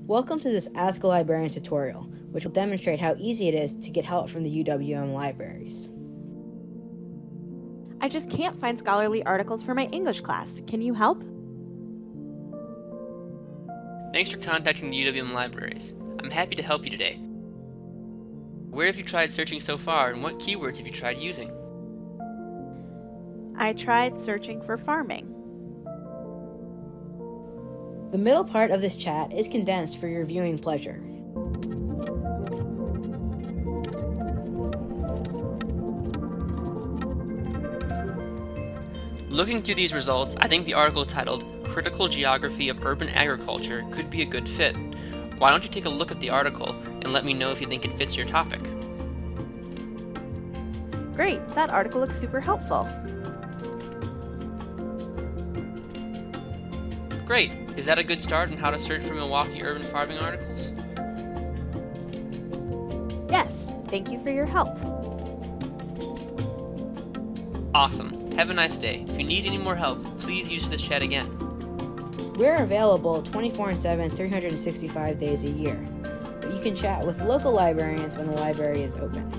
Welcome to this Ask a Librarian tutorial, which will demonstrate how easy it is to get help from the UWM libraries. I just can't find scholarly articles for my English class. Can you help? Thanks for contacting the UWM Libraries. I'm happy to help you today. Where have you tried searching so far, and what keywords have you tried using? I tried searching for farming. The middle part of this chat is condensed for your viewing pleasure. Looking through these results, I think the article titled Critical Geography of Urban Agriculture could be a good fit. Why don't you take a look at the article and let me know if you think it fits your topic? Great, that article looks super helpful. Great! Is that a good start on how to search for Milwaukee urban farming articles? Yes, thank you for your help. Awesome. Have a nice day. If you need any more help, please use this chat again. We're available 24/7, 365 days a year, but you can chat with local librarians when the library is open.